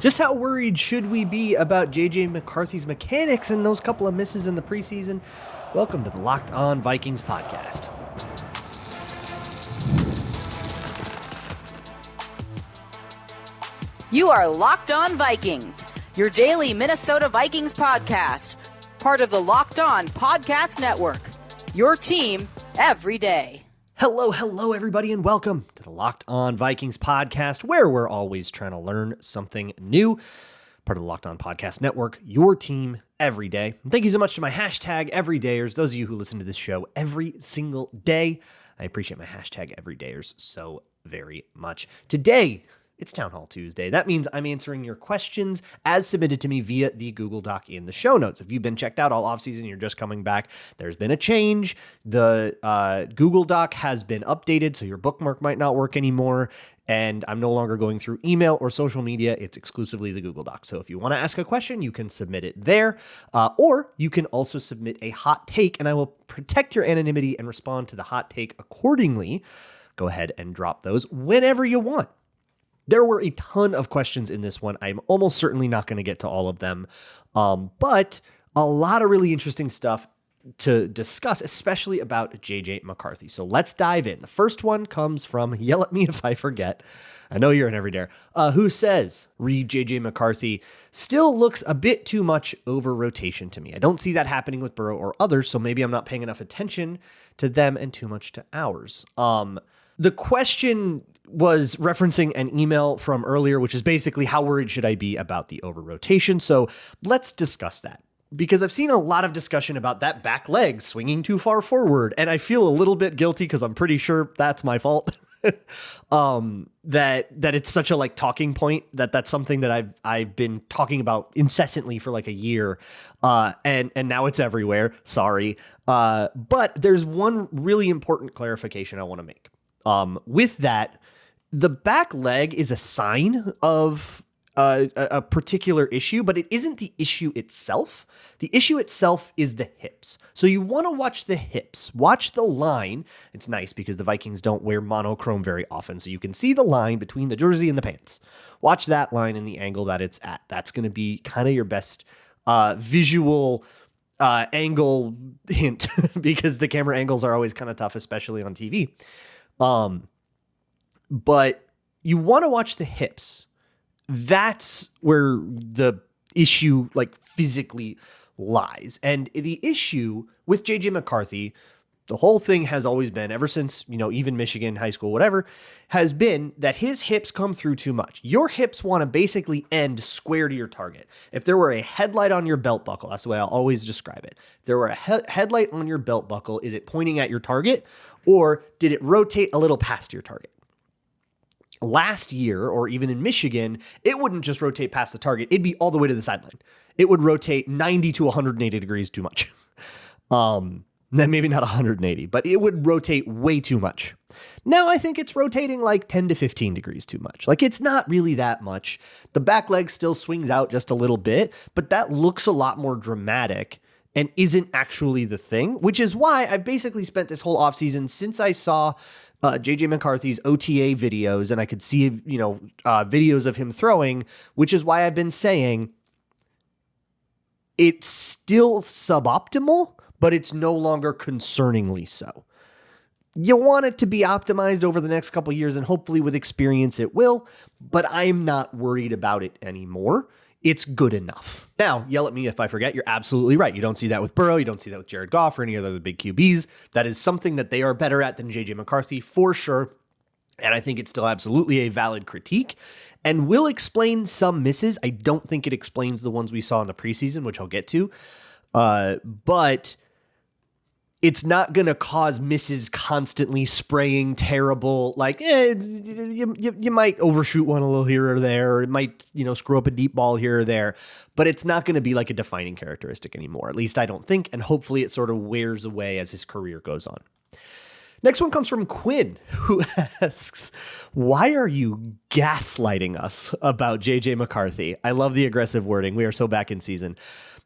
Just how worried should we be about J.J. McCarthy's mechanics and those couple of misses in the preseason? Welcome to the Locked On Vikings podcast. You are Locked On Vikings, your daily Minnesota Vikings podcast, part of the Locked On Podcast Network, your team every day. Hello, everybody, and welcome to the Locked On Vikings podcast, where we're always trying to learn something new. Part of the Locked On Podcast Network, your team every day. And thank you so much to my hashtag everydayers, those of you who listen to this show every single day. I appreciate my hashtag everydayers so very much. Today, it's Town Hall Tuesday. That means I'm answering your questions as submitted to me via the Google Doc in the show notes. If you've been checked out all offseason, you're just coming back, there's been a change. The Google Doc has been updated, so your bookmark might not work anymore. And I'm no longer going through email or social media. It's exclusively the Google Doc. So if you want to ask a question, you can submit it there. Or you can also submit a hot take, and I will protect your anonymity and respond to the hot take accordingly. Go ahead and drop those whenever you want. There were a ton of questions in this one. I'm almost certainly not going to get to all of them, but a lot of really interesting stuff to discuss, especially about J.J. McCarthy. So let's dive in. The first one comes from Yell at Me If I Forget. I know you're an everydayer. Who says, read J.J. McCarthy still looks a bit too much over rotation to me. I don't see that happening with Burrow or others, so maybe I'm not paying enough attention to them and too much to ours. The question was referencing an email from earlier, which is basically how worried should I be about the over rotation? So let's discuss that, because I've seen a lot of discussion about that back leg swinging too far forward. And I feel a little bit guilty because I'm pretty sure that's my fault. that it's such a talking point that's something that I've been talking about incessantly for like a year. And now it's everywhere. Sorry. But there's one really important clarification I want to make. With that, the back leg is a sign of a particular issue, but it isn't the issue itself. The issue itself is the hips. So you want to watch the hips, watch the line. It's nice because the Vikings don't wear monochrome very often, so you can see the line between the jersey and the pants. Watch that line and the angle that it's at. That's going to be kind of your best visual angle hint because the camera angles are always kind of tough, especially on TV. But you want to watch the hips. That's where the issue physically lies. And the issue with J.J. McCarthy, the whole thing has always been, ever since, even Michigan, high school, whatever, has been that his hips come through too much. Your hips want to basically end square to your target. If there were a headlight on your belt buckle, that's the way I'll always describe it. If there were a headlight on your belt buckle, is it pointing at your target, or did it rotate a little past your target? Last year, or even in Michigan, it wouldn't just rotate past the target. It'd be all the way to the sideline. It would rotate 90 to 180 degrees too much. Then maybe not 180, but it would rotate way too much. Now I think it's rotating 10 to 15 degrees too much. It's not really that much. The back leg still swings out just a little bit, but that looks a lot more dramatic and isn't actually the thing, which is why I've basically spent this whole offseason since I saw J.J. McCarthy's OTA videos, and I could see, videos of him throwing, which is why I've been saying it's still suboptimal, but it's no longer concerningly so. You want it to be optimized over the next couple of years, and hopefully with experience it will, but I'm not worried about it anymore. It's good enough. Now, yell at me if I forget. You're absolutely right. You don't see that with Burrow. You don't see that with Jared Goff or any other big QBs. That is something that they are better at than J.J. McCarthy for sure. And I think it's still absolutely a valid critique and will explain some misses. I don't think it explains the ones we saw in the preseason, which I'll get to. But it's not going to cause misses constantly spraying terrible. You might overshoot one a little here or there. Or it might, screw up a deep ball here or there. But it's not going to be a defining characteristic anymore. At least I don't think. And hopefully it sort of wears away as his career goes on. Next one comes from Quinn, who asks, why are you gaslighting us about J.J. McCarthy? I love the aggressive wording. We are so back in season.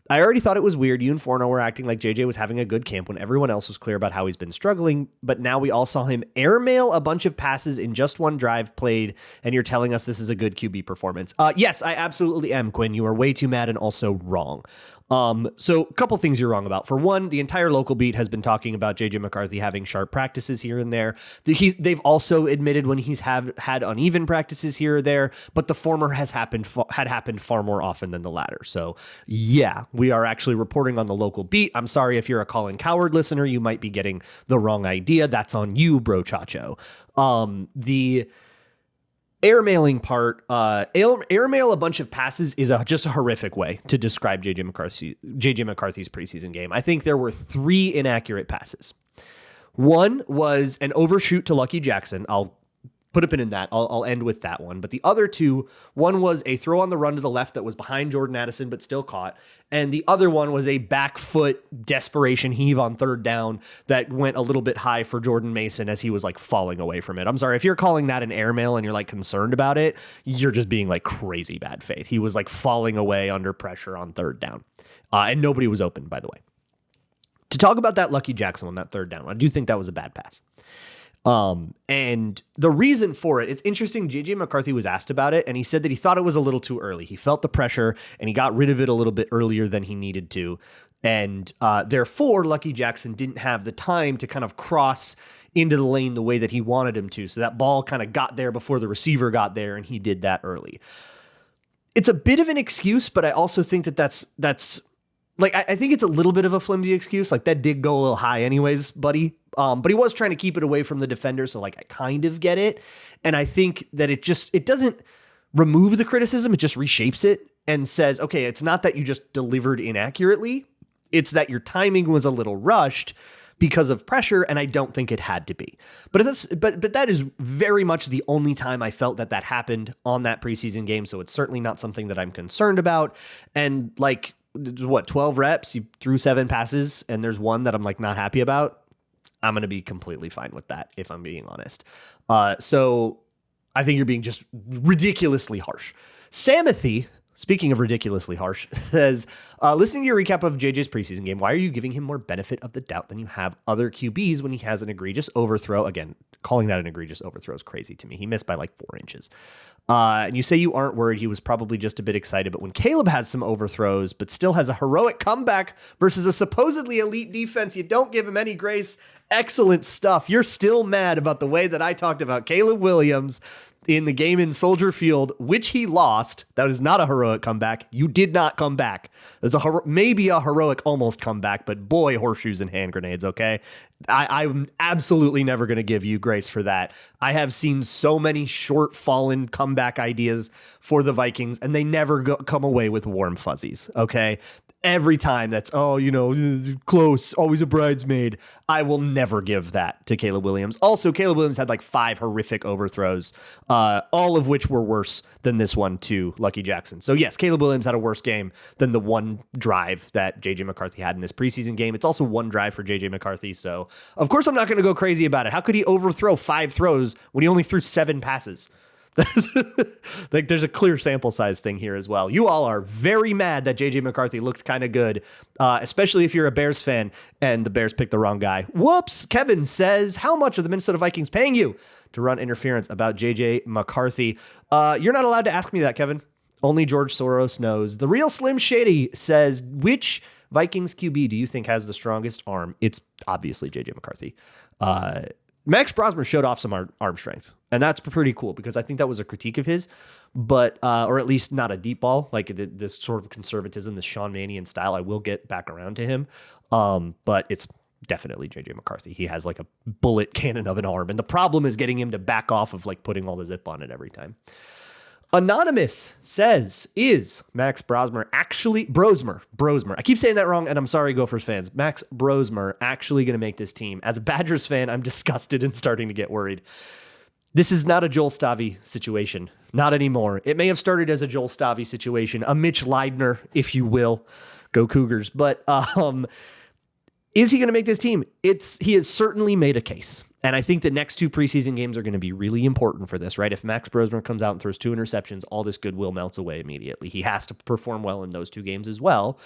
I already thought it was weird. You and Forno were acting like JJ was having a good camp when everyone else was clear about how he's been struggling, but now we all saw him airmail a bunch of passes in just one drive played, and you're telling us this is a good QB performance. Yes, I absolutely am, Quinn. You are way too mad and also wrong. So a couple things you're wrong about. For one, the entire local beat has been talking about JJ McCarthy having sharp practices here and there. They've also admitted when he's had uneven practices here or there, but the former had happened far more often than the latter. So yeah, we are actually reporting on the local beat. I'm sorry if you're a Colin Coward listener, you might be getting the wrong idea. That's on you, bro chacho. The airmailing part, airmail a bunch of passes is just a horrific way to describe JJ McCarthy's preseason game. I think there were 3 inaccurate passes. One was an overshoot to Lucky Jackson. I'll put a pin in that. I'll end with that one. But the other 2, one was a throw on the run to the left that was behind Jordan Addison but still caught. And the other one was a back foot desperation heave on third down that went a little bit high for Jordan Mason as he was like falling away from it. I'm sorry, if you're calling that an airmail and you're like concerned about it, you're just being like crazy bad faith. He was like falling away under pressure on third down. And nobody was open, by the way. To talk about that Lucky Jackson on that third down, I do think that was a bad pass. And the reason for it, it's interesting. JJ McCarthy was asked about it and he said that he thought it was a little too early. He felt the pressure and he got rid of it a little bit earlier than he needed to. And, therefore Lucky Jackson didn't have the time to kind of cross into the lane the way that he wanted him to. So that ball kind of got there before the receiver got there and he did that early. It's a bit of an excuse, but I also think that that's like, I think it's a little bit of a flimsy excuse. Like that did go a little high anyways, buddy. But he was trying to keep it away from the defender. So like, I kind of get it. And I think that it doesn't remove the criticism. It just reshapes it and says, okay, it's not that you just delivered inaccurately. It's that your timing was a little rushed because of pressure. And I don't think it had to be, but that is very much the only time I felt that happened on that preseason game. So it's certainly not something that I'm concerned about. And like, 12 reps, you threw 7 passes and there's one that I'm like not happy about. I'm going to be completely fine with that if I'm being honest. So I think you're being just ridiculously harsh. Samathy, speaking of ridiculously harsh, says, listening to your recap of JJ's preseason game, why are you giving him more benefit of the doubt than you have other QBs when he has an egregious overthrow? Again, calling that an egregious overthrow is crazy to me. He missed by like 4 inches. And you say you aren't worried. He was probably just a bit excited. But when Caleb has some overthrows, but still has a heroic comeback versus a supposedly elite defense, you don't give him any grace. Excellent stuff. You're still mad about the way that I talked about Caleb Williams in the game in Soldier Field, which he lost. That is not a heroic comeback. You did not come back. There's maybe a heroic almost comeback, but boy, horseshoes and hand grenades, okay? I'm absolutely never going to give you grace for that. I have seen so many short fallen comeback ideas for the Vikings, and they never come away with warm fuzzies, okay? Every time that's, close, always a bridesmaid. I will never give that to Caleb Williams. Also, Caleb Williams had like 5 horrific overthrows, all of which were worse than this one to Lucky Jackson. So yes, Caleb Williams had a worse game than the one drive that JJ McCarthy had in this preseason game. It's also one drive for JJ McCarthy. So of course I'm not going to go crazy about it. How could he overthrow 5 throws when he only threw 7 passes? Like there's a clear sample size thing here as well. You all are very mad that JJ McCarthy looked kind of good, especially if you're a Bears fan and the Bears picked the wrong guy. Whoops. Kevin says, how much are the Minnesota Vikings paying you to run interference about JJ McCarthy? You're not allowed to ask me that, Kevin. Only George Soros knows. The real Slim Shady says, which Vikings QB do you think has the strongest arm? It's obviously JJ McCarthy. Max Brosmer showed off some arm strength, and that's pretty cool because I think that was a critique of his, but or at least not a deep ball, like this sort of conservatism, this Sean Mannion style. I will get back around to him, but it's definitely JJ McCarthy. He has like a bullet cannon of an arm, and the problem is getting him to back off of like putting all the zip on it every time. Anonymous says, is Max Brosmer actually Brosmer? I keep saying that wrong, and I'm sorry, Gophers fans. Max Brosmer actually going to make this team? As a Badgers fan, I'm disgusted and starting to get worried. This is not a Joel Stavy situation. Not anymore. It may have started as a Joel Stavy situation, a Mitch Leidner, if you will. Go Cougars. But is he going to make this team? He has certainly made a case. And I think the next 2 preseason games are going to be really important for this, right? If Max Brosmer comes out and throws 2 interceptions, all this goodwill melts away immediately. He has to perform well in those 2 games as well.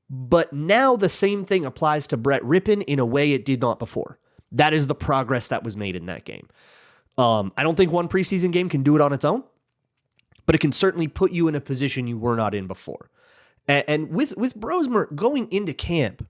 But now the same thing applies to Brett Rippon in a way it did not before. That is the progress that was made in that game. I don't think one preseason game can do it on its own, but it can certainly put you in a position you were not in before. And with Brosmer going into camp,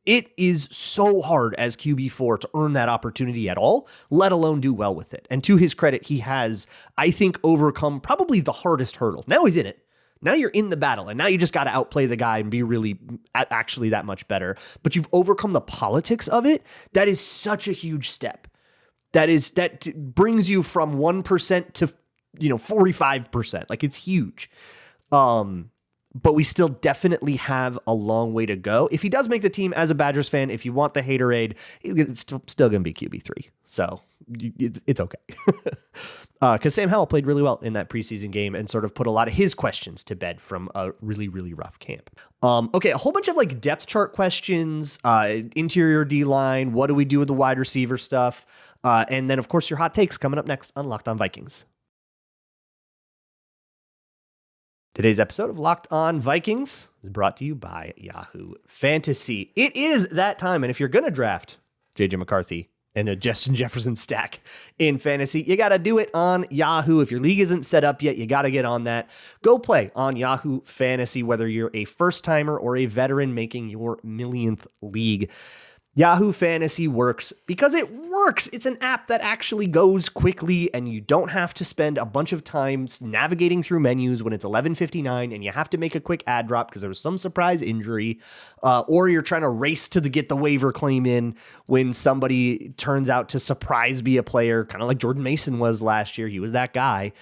it is so hard as QB4 to earn that opportunity at all, let alone do well with it. And to his credit, he has, I think, overcome probably the hardest hurdle. Now he's in it. Now you're in the battle, and now you just got to outplay the guy and be really actually that much better. But you've overcome the politics of it. That is such a huge step. That brings you from 1% to 45%. Like, it's huge. But we still definitely have a long way to go. If he does make the team as a Badgers fan, if you want the haterade, it's still going to be QB3. So it's okay. Because Sam Howell played really well in that preseason game and sort of put a lot of his questions to bed from a really, really rough camp. Okay, a whole bunch of like depth chart questions, interior D-line, what do we do with the wide receiver stuff? And then, of course, your hot takes coming up next on Locked On Vikings. Today's episode of Locked On Vikings is brought to you by Yahoo Fantasy. It is that time, and if you're going to draft J.J. McCarthy and a Justin Jefferson stack in fantasy, you got to do it on Yahoo. If your league isn't set up yet, you got to get on that. Go play on Yahoo Fantasy, whether you're a first-timer or a veteran making your millionth league. Yahoo Fantasy works because it works. It's an app that actually goes quickly, and you don't have to spend a bunch of time navigating through menus when it's 11:59 and you have to make a quick ad drop because there was some surprise injury, or you're trying to race to get the waiver claim in when somebody turns out to surprise be a player, kind of like Jordan Mason was last year. He was that guy.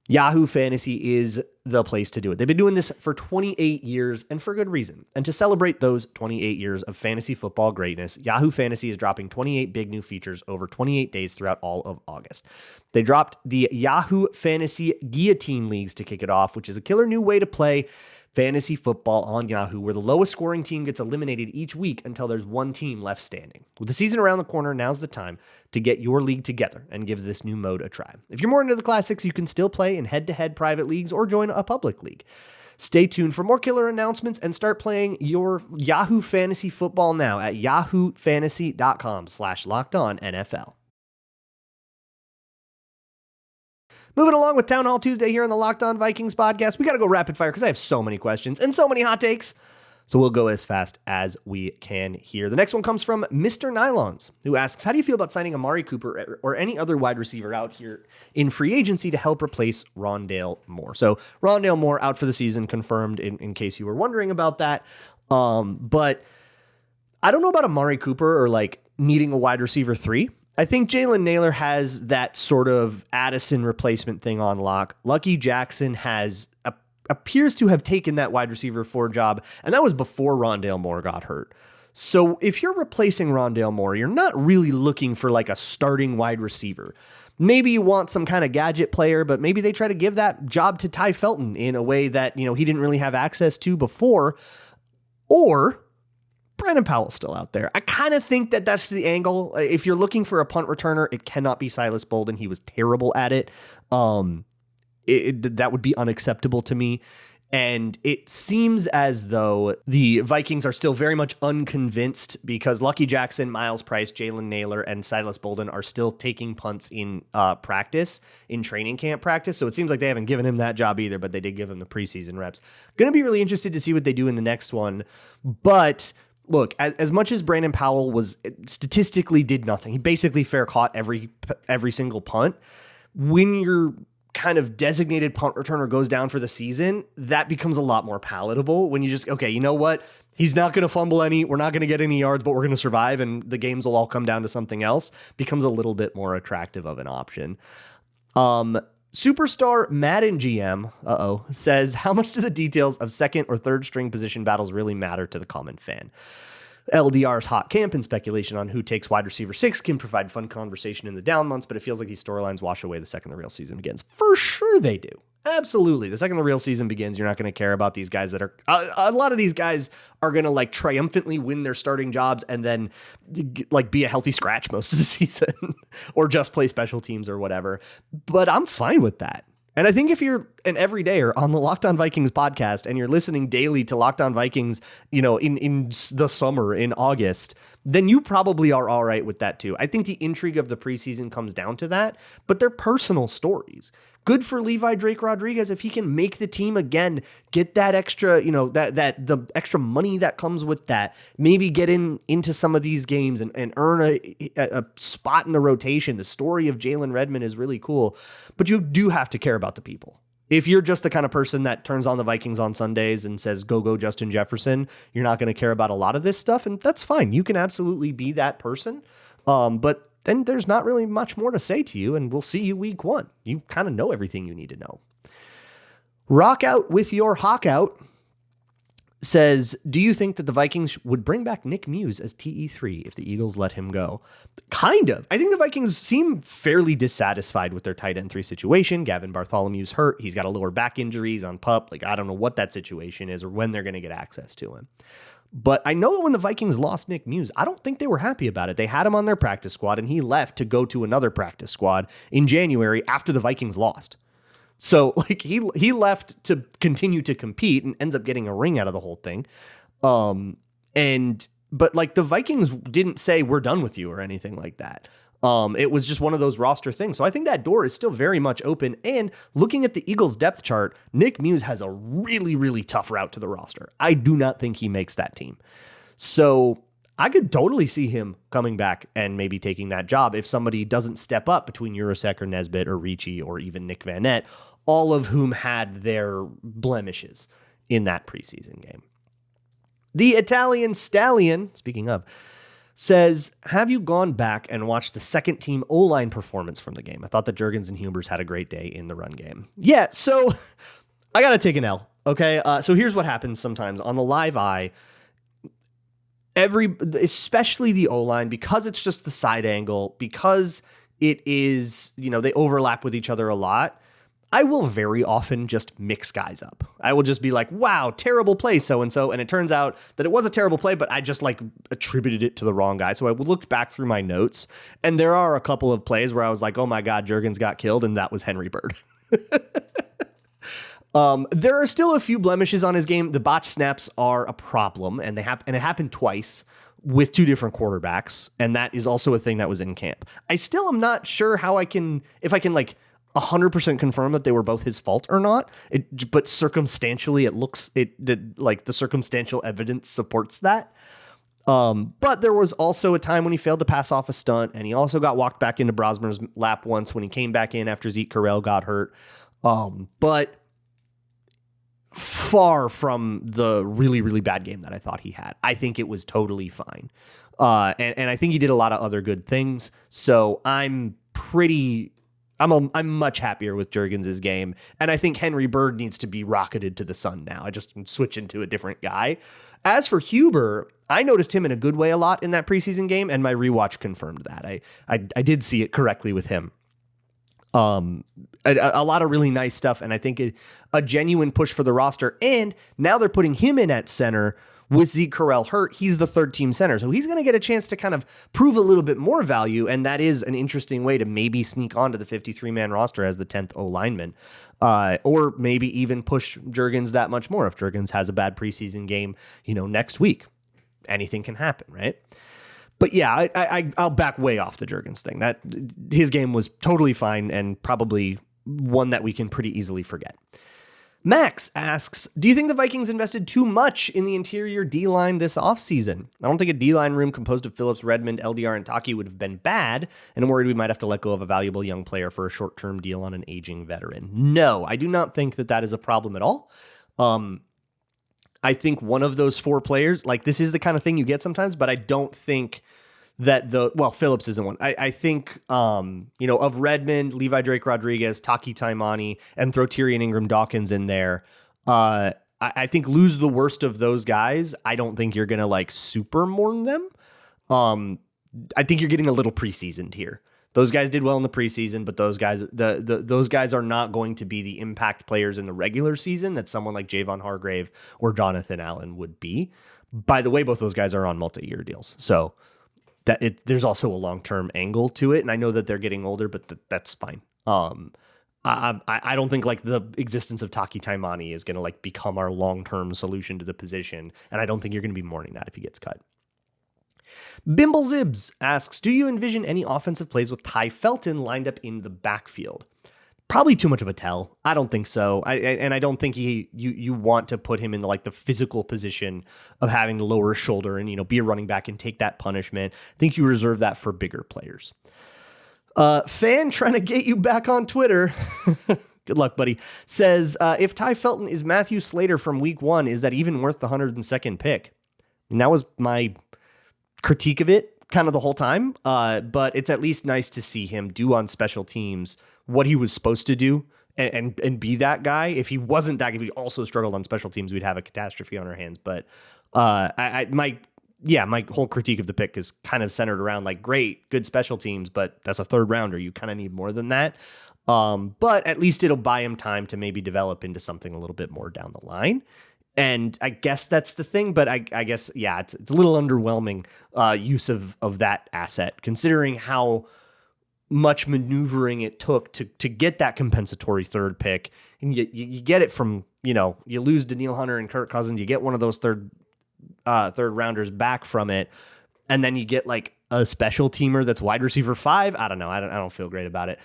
Yahoo Fantasy is the place to do it. They've been doing this for 28 years, and for good reason. And to celebrate those 28 years of fantasy football greatness, Yahoo Fantasy is dropping 28 big new features over 28 days throughout all of August. They dropped the Yahoo Fantasy Guillotine Leagues to kick it off, which is a killer new way to play fantasy football on Yahoo, where the lowest scoring team gets eliminated each week until there's one team left standing. With the season around the corner, now's the time to get your league together and give this new mode a try. If you're more into the classics, you can still play in head-to-head private leagues or join a public league. Stay tuned for more killer announcements and start playing your Yahoo Fantasy football now at yahoofantasy.com/LockedOnNFL. Moving along with Town Hall Tuesday here on the Locked On Vikings podcast, we got to go rapid fire because I have so many questions and so many hot takes. So we'll go as fast as we can here. The next one comes from Mr. Nylons, who asks, how do you feel about signing Amari Cooper or any other wide receiver out here in free agency to help replace Rondale Moore? So Rondale Moore out for the season, confirmed in case you were wondering about that. But I don't know about Amari Cooper or like needing a wide receiver 3. I think Jalen Nailor has that sort of Addison replacement thing on lock. Lucky Jackson appears to have taken that wide receiver 4 job, and that was before Rondale Moore got hurt. So if you're replacing Rondale Moore, you're not really looking for like a starting wide receiver. Maybe you want some kind of gadget player, but maybe they try to give that job to Ty Felton in a way that, he didn't really have access to before. Or Brandon Powell's still out there. I kind of think that that's the angle. If you're looking for a punt returner, it cannot be Silas Bolden. He was terrible at it. That would be unacceptable to me. And it seems as though the Vikings are still very much unconvinced because Lucky Jackson, Miles Price, Jalen Nailor, and Silas Bolden are still taking punts in practice, in training camp practice. So it seems like they haven't given him that job either, but they did give him the preseason reps. Going to be really interested to see what they do in the next one. But look, as much as Brandon Powell was statistically did nothing, he basically fair caught every single punt. When your kind of designated punt returner goes down for the season, that becomes a lot more palatable when you just, okay, you know what? He's not going to fumble any, we're not going to get any yards, but we're going to survive and the games will all come down to something else. Becomes a little bit more attractive of an option. Superstar Madden GM, says, how much do the details of second or third string position battles really matter to the common fan? LDR's hot camp and speculation on who takes wide receiver 6 can provide fun conversation in the down months, but it feels like these storylines wash away the second the real season begins. For sure they do. Absolutely. The second the real season begins, you're not going to care about these guys that are, a lot of these guys are going to like triumphantly win their starting jobs and then like be a healthy scratch most of the season or just play special teams or whatever. But I'm fine with that. And I think if you're an everydayer on the Locked On Vikings podcast and you're listening daily to Locked On Vikings, in the summer in August, then you probably are all right with that too. I think the intrigue of the preseason comes down to that, but they're personal stories. Good for Levi Drake Rodriguez if he can make the team again, get that extra, that the extra money that comes with that. Maybe get into some of these games and earn a spot in the rotation. The story of Jalen Redmond is really cool, but you do have to care about the people. If you're just the kind of person that turns on the Vikings on Sundays and says, go Justin Jefferson, you're not going to care about a lot of this stuff. And that's fine. You can absolutely be that person. But then there's not really much more to say to you, and we'll see you week 1. You kind of know everything you need to know. Rock Out with Your Hawk Out says, do you think that the Vikings would bring back Nick Muse as TE3 if the Eagles let him go? Kind of. I think the Vikings seem fairly dissatisfied with their tight end 3 situation. Gavin Bartholomew's hurt. He's got a lower back injury. He's on PUP. I don't know what that situation is or when they're going to get access to him. But I know that when the Vikings lost Nick Muse, I don't think they were happy about it. They had him on their practice squad, and he left to go to another practice squad in January after the Vikings lost. So he left to continue to compete and ends up getting a ring out of the whole thing. But the Vikings didn't say we're done with you or anything like that. It was just one of those roster things. So I think that door is still very much open. And looking at the Eagles depth chart, Nick Muse has a really, really tough route to the roster. I do not think he makes that team. So I could totally see him coming back and maybe taking that job if somebody doesn't step up between Urasek or Nesbitt or Ricci or even Nick Van Nett, all of whom had their blemishes in that preseason game. The Italian Stallion, speaking of, says, have you gone back and watched the second team O-line performance from the game? I thought that Juergens and Hubers had a great day in the run game. Yeah, so I got to take an L, okay? So here's what happens sometimes on the live eye. Especially the O-line, because it's just the side angle, because it is, they overlap with each other a lot, I will very often just mix guys up. I will just be like, wow, terrible play, so-and-so. And it turns out that it was a terrible play, but I just attributed it to the wrong guy. So I looked back through my notes, and there are a couple of plays where I was like, oh my God, Juergens got killed, and that was Henry Bird. There are still a few blemishes on his game. The botch snaps are a problem, and it happened twice with 2 different quarterbacks. And that is also a thing that was in camp. I still am not sure if I can 100% confirm that they were both his fault or not. But circumstantially, the circumstantial evidence supports that. But there was also a time when he failed to pass off a stunt, and he also got walked back into Brosmer's lap once when he came back in after Zeke Correll got hurt. But far from the really, really bad game that I thought he had. I think it was totally fine. And I think he did a lot of other good things. So I'm much happier with Juergens' game. And I think Henry Bird needs to be rocketed to the sun now. I just switch into a different guy. As for Huber, I noticed him in a good way a lot in that preseason game, and my rewatch confirmed that. I did see it correctly with him. A lot of really nice stuff, and I think a genuine push for the roster. And now they're putting him in at center with Zeke Correll hurt. He's the third team center, so he's going to get a chance to kind of prove a little bit more value, and that is an interesting way to maybe sneak onto the 53-man roster as the 10th O lineman, or maybe even push Juergens that much more if Juergens has a bad preseason game, next week. Anything can happen, right? But yeah, I'll back way off the Juergens thing. That his game was totally fine and probably one that we can pretty easily forget. Max asks, do you think the Vikings invested too much in the interior D-line this offseason? I don't think a D-line room composed of Phillips, Redmond, LDR, and Taki would have been bad, and I'm worried we might have to let go of a valuable young player for a short-term deal on an aging veteran. No, I do not think that is a problem at all. I think one of those 4 players, this is the kind of thing you get sometimes, but I don't think that Phillips isn't one. I think, of Redmond, Levi Drake Rodriguez, Taki Taimani, and throw Tyrion Ingram Dawkins in there. I think lose the worst of those guys. I don't think you're going to super mourn them. I think you're getting a little preseasoned here. Those guys did well in the preseason, but those guys, those guys are not going to be the impact players in the regular season that someone like Javon Hargrave or Jonathan Allen would be. By the way, both those guys are on multi-year deals. So there's also a long-term angle to it. And I know that they're getting older, but that's fine. I don't think like the existence of Taki Taimani is going to like become our long-term solution to the position. And I don't think you're going to be mourning that if he gets cut. Bimble Zibs asks, do you envision any offensive plays with Ty Felton lined up in the backfield? Probably too much of a tell. I don't think so. I don't think you want to put him in the physical position of having to lower his shoulder and, be a running back and take that punishment. I think you reserve that for bigger players. Fan trying to get you back on Twitter. Good luck, buddy. Says, if Ty Felton is Matthew Slater from week 1, is that even worth the 102nd pick? And that was my critique of it kind of the whole time. But it's at least nice to see him do on special teams what he was supposed to do and be that guy. If he wasn't that, if he also struggled on special teams, we'd have a catastrophe on our hands. But my whole critique of the pick is kind of centered around great, good special teams, but that's a third rounder. You kind of need more than that. But at least it'll buy him time to maybe develop into something a little bit more down the line. And I guess that's the thing, but I guess, it's a little underwhelming use of that asset, considering how much maneuvering it took to get that compensatory third pick. And you get it from, you lose Danielle Hunter and Kirk Cousins, you get one of those third rounders back from it, and then you get a special teamer that's wide receiver 5. I don't know. I don't feel great about it.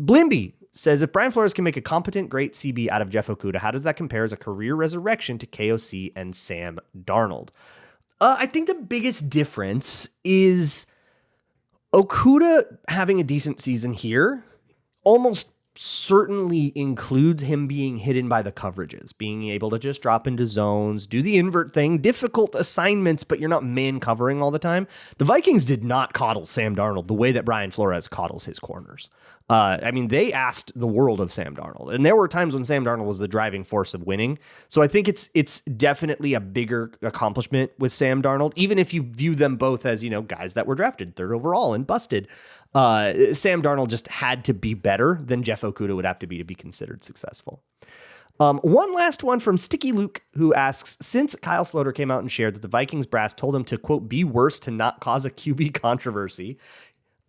Blimby says, if Brian Flores can make a competent, great CB out of Jeff Okudah, how does that compare as a career resurrection to KOC and Sam Darnold? I think the biggest difference is Okudah having a decent season here almost certainly includes him being hidden by the coverages, being able to just drop into zones, do the invert thing, difficult assignments, but you're not man covering all the time. The Vikings did not coddle Sam Darnold the way that Brian Flores coddles his corners. They asked the world of Sam Darnold, and there were times when Sam Darnold was the driving force of winning. So I think it's definitely a bigger accomplishment with Sam Darnold, even if you view them both as, guys that were drafted 3rd overall and busted. Sam Darnold just had to be better than Jeff Okudah would have to be considered successful. One last one from Sticky Luke, who asks, since Kyle Sloter came out and shared that the Vikings brass told him to, quote, be worse to not cause a QB controversy,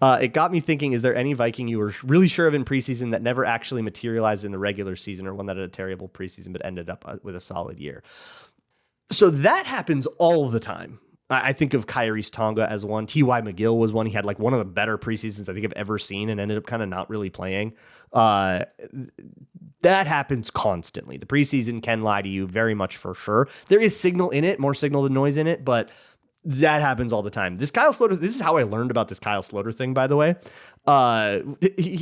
it got me thinking, is there any Viking you were really sure of in preseason that never actually materialized in the regular season, or one that had a terrible preseason but ended up with a solid year? So that happens all the time. I think of Kyrie's Tonga as one. T.Y. McGill was one. He had one of the better preseasons I think I've ever seen and ended up kind of not really playing. That happens constantly. The preseason can lie to you very much for sure. There is signal in it, more signal than noise in it, but that happens all the time. This Kyle Sloter, this is how I learned about this Kyle Sloter thing, by the way.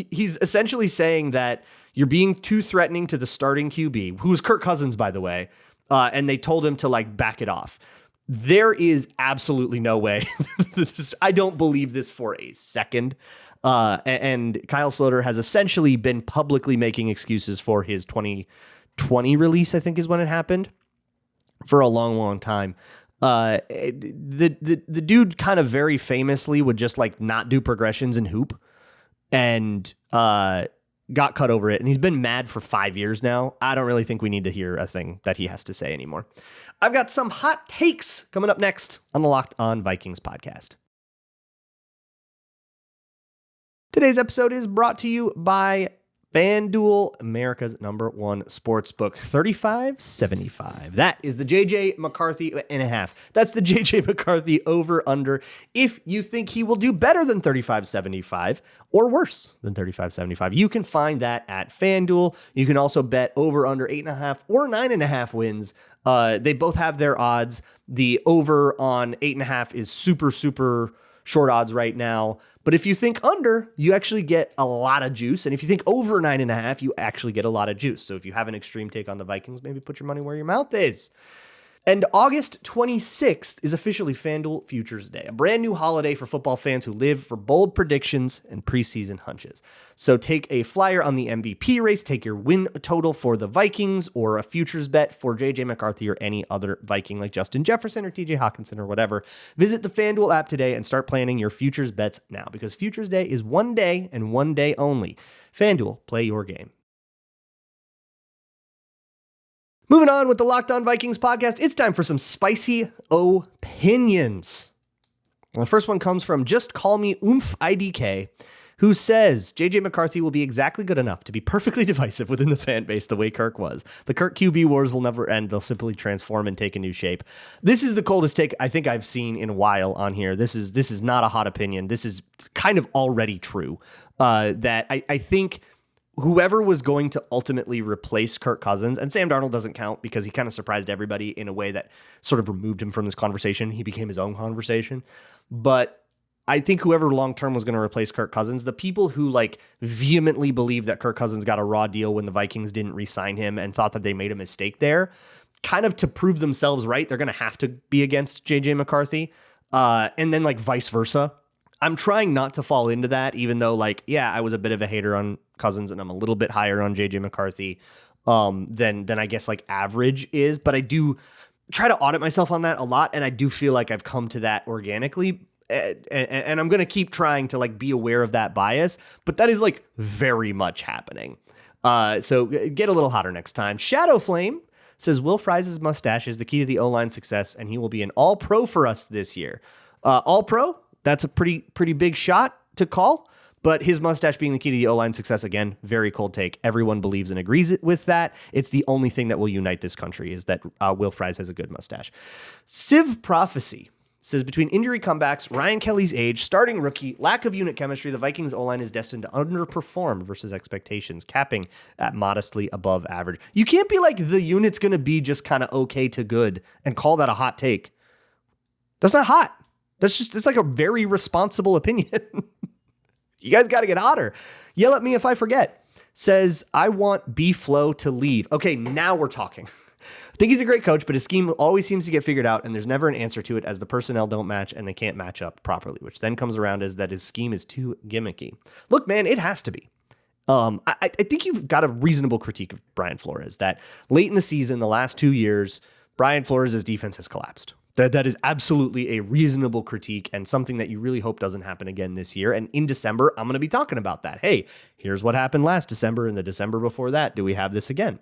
He's essentially saying that you're being too threatening to the starting QB, who's Kirk Cousins, by the way, and they told him to back it off. There is absolutely no way. I don't believe this for a second. And Kyle Sloter has essentially been publicly making excuses for his 2020 release, I think is when it happened, for a long, long time. The dude kind of very famously would just not do progressions and hoop, and got cut over it. And he's been mad for 5 years now. I don't really think we need to hear a thing that he has to say anymore. I've got some hot takes coming up next on the Locked On Vikings podcast. Today's episode is brought to you by FanDuel, America's #1 sportsbook. 35.75. That is the JJ McCarthy and a half. That's the JJ McCarthy over under. If you think he will do better than 35.75 or worse than 35.75, you can find that at FanDuel. You can also bet over under 8.5 or 9.5 wins. They both have their odds. The over on 8.5 is super, super short odds right now. But if you think under, you actually get a lot of juice. And if you think over 9.5, you actually get a lot of juice. So if you have an extreme take on the Vikings, maybe put your money where your mouth is. And August 26th is officially FanDuel Futures Day, a brand new holiday for football fans who live for bold predictions and preseason hunches. So take a flyer on the MVP race, take your win total for the Vikings, or a futures bet for JJ McCarthy or any other Viking like Justin Jefferson or TJ Hawkinson or whatever. Visit the FanDuel app today and start planning your futures bets now, because Futures Day is one day and one day only. FanDuel, play your game. Moving on with the Locked On Vikings podcast, it's time for some spicy opinions. Well, the first one comes from Just Call Me Oomph IDK, who says JJ McCarthy will be exactly good enough to be perfectly divisive within the fan base the way Kirk was. The Kirk QB wars will never end. They'll simply transform and take a new shape. This is the coldest take I think I've seen in a while on here. This is not a hot opinion. This is kind of already true. That I think whoever was going to ultimately replace Kirk Cousins, and Sam Darnold doesn't count because he kind of surprised everybody in a way that sort of removed him from this conversation. He became his own conversation. But I think whoever long-term was going to replace Kirk Cousins, the people who like vehemently believe that Kirk Cousins got a raw deal when the Vikings didn't re-sign him and thought that they made a mistake there, kind of to prove themselves right, they're going to have to be against JJ McCarthy. And then like vice versa. I'm trying not to fall into that, even though like, yeah, I was a bit of a hater on Cousins and I'm a little bit higher on JJ McCarthy than I guess like average is. But I do try to audit myself on that a lot. And I do feel like I've come to that organically. And I'm going to keep trying to like be aware of that bias, but that is like very much happening. So get a little hotter next time. Shadow Flame says Will Fries' mustache is the key to the O-line success, and he will be an all-pro for us this year. All-pro, that's a pretty big shot to call, but his mustache being the key to the O-line success, again, very cold take. Everyone believes and agrees with that. It's the only thing that will unite this country is that Will Fries has a good mustache. Civ Prophecy says between injury comebacks, Ryan Kelly's age, starting rookie, lack of unit chemistry, the Vikings O-line is destined to underperform versus expectations, capping at modestly above average. You can't be like the unit's going to be just kind of okay to good and call that a hot take. That's not hot. It's like a very responsible opinion. You guys got to get hotter. Yell at me if I forget. Says, I want B-Flow to leave. Okay, now we're talking. I think he's a great coach, but his scheme always seems to get figured out, and there's never an answer to it as the personnel don't match and they can't match up properly, which then comes around as that his scheme is too gimmicky. Look, man, it has to be. I think you've got a reasonable critique of Brian Flores, that late in the season, the last 2 years, Brian Flores' defense has collapsed. That is absolutely a reasonable critique and something that you really hope doesn't happen again this year. And in December, I'm going to be talking about that. Hey, here's what happened last December and the December before that. Do we have this again?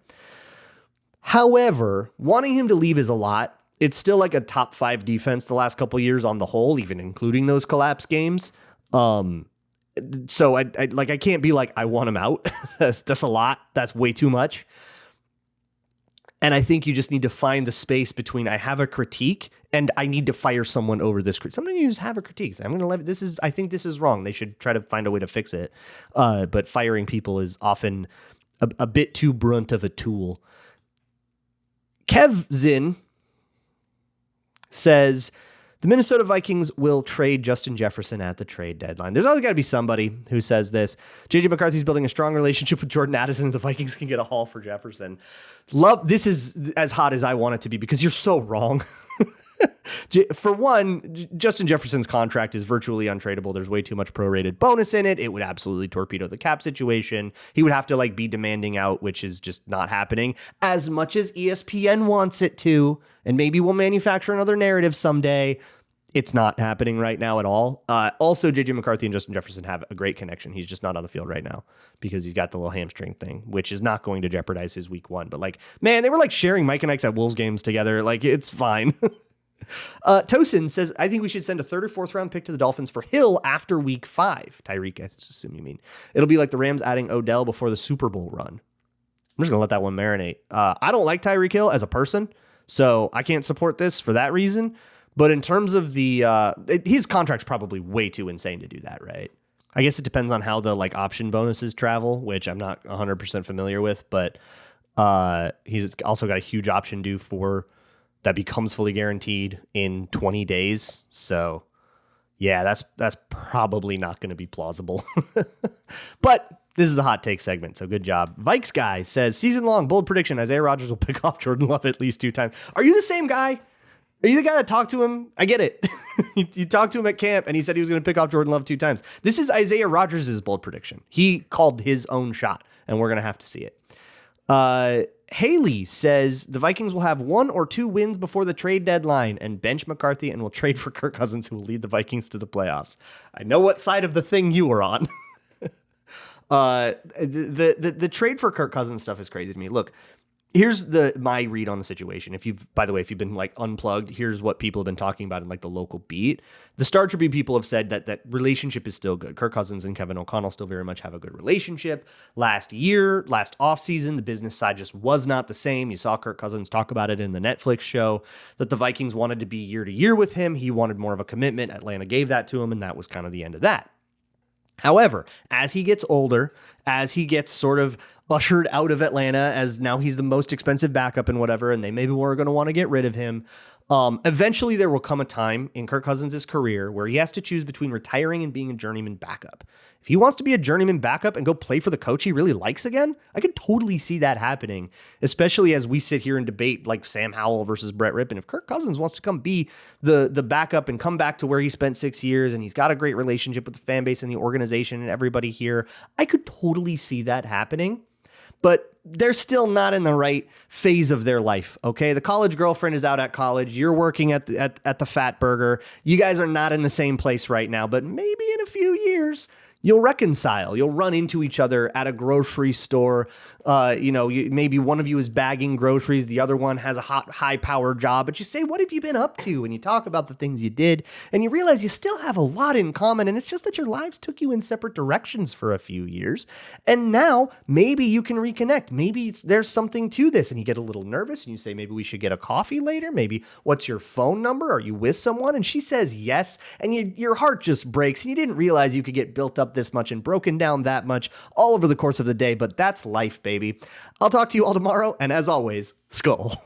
However, wanting him to leave is a lot. It's still like a top 5 defense the last couple of years on the whole, even including those collapse games. So I can't be like, I want him out. That's a lot. That's way too much. And I think you just need to find the space between I have a critique and I need to fire someone over this critique. Sometimes you just have a critique. I'm going to let it. I think this is wrong. They should try to find a way to fix it. But firing people is often a bit too brunt of a tool. Kev Zinn says the Minnesota Vikings will trade Justin Jefferson at the trade deadline. There's always got to be somebody who says this. JJ McCarthy's building a strong relationship with Jordan Addison, and the Vikings can get a haul for Jefferson. This is as hot as I want it to be because you're so wrong. For one, Justin Jefferson's contract is virtually untradeable. There's way too much prorated bonus in it. It would absolutely torpedo the cap situation. He would have to like be demanding out, which is just not happening as much as ESPN wants it to. And maybe we'll manufacture another narrative someday. It's not happening right now at all. Also, JJ McCarthy and Justin Jefferson have a great connection. He's just not on the field right now because he's got the little hamstring thing, which is not going to jeopardize his week 1. But like, man, they were like sharing Mike and Ike's at Wolves games together. Like, it's fine. Tosin says, I think we should send a 3rd or 4th round pick to the Dolphins for Hill after week 5. Tyreek, I assume you mean. It'll be like the Rams adding Odell before the Super Bowl run. I'm just going to let that one marinate. I don't like Tyreek Hill as a person, so I can't support this for that reason. But in terms of his contract's probably way too insane to do that, right? I guess it depends on how the like option bonuses travel, which I'm not 100% familiar with, but he's also got a huge option due for that becomes fully guaranteed in 20 days. So yeah, that's probably not going to be plausible. But this is a hot take segment, so good job. Vikes guy says, season-long bold prediction, Isaiah Rodgers will pick off Jordan Love at least 2 times. Are you the same guy? Are you the guy that talked to him? I get it. You talked to him at camp, and he said he was going to pick off Jordan Love 2 times. This is Isaiah Rodgers' bold prediction. He called his own shot, and we're going to have to see it. Haley says the Vikings will have 1 or 2 wins before the trade deadline and bench McCarthy and will trade for Kirk Cousins, who will lead the Vikings to the playoffs. I know what side of the thing you were on. The trade for Kirk Cousins stuff is crazy to me. Look, here's my read on the situation. If you've been like unplugged, here's what people have been talking about in like the local beat. The Star Tribune people have said that relationship is still good. Kirk Cousins and Kevin O'Connell still very much have a good relationship. Last offseason, the business side just was not the same. You saw Kirk Cousins talk about it in the Netflix show that the Vikings wanted to be year to year with him. He wanted more of a commitment. Atlanta gave that to him, and that was kind of the end of that. However, as he gets older, as he gets sort of ushered out of Atlanta, as now he's the most expensive backup and whatever, and they maybe were going to want to get rid of him. Eventually there will come a time in Kirk Cousins' career where he has to choose between retiring and being a journeyman backup. If he wants to be a journeyman backup and go play for the coach he really likes again, I could totally see that happening, especially as we sit here and debate like Sam Howell versus Brett Rippon. If Kirk Cousins wants to come be the backup and come back to where he spent 6 years and he's got a great relationship with the fan base and the organization and everybody here, I could totally see that happening. But they're still not in the right phase of their life, okay? The college girlfriend is out at college. You're working at the Fat Burger. You guys are not in the same place right now, but maybe in a few years, you'll reconcile. You'll run into each other at a grocery store. Maybe one of you is bagging groceries. The other one has a high-power job. But you say, what have you been up to? And you talk about the things you did. And you realize you still have a lot in common. And it's just that your lives took you in separate directions for a few years. And now maybe you can reconnect. Maybe there's something to this. And you get a little nervous. And you say, maybe we should get a coffee later. Maybe what's your phone number? Are you with someone? And she says yes. And your heart just breaks. And you didn't realize you could get built up this much and broken down that much all over the course of the day. But that's life, baby. I'll talk to you all tomorrow, and as always, Skull.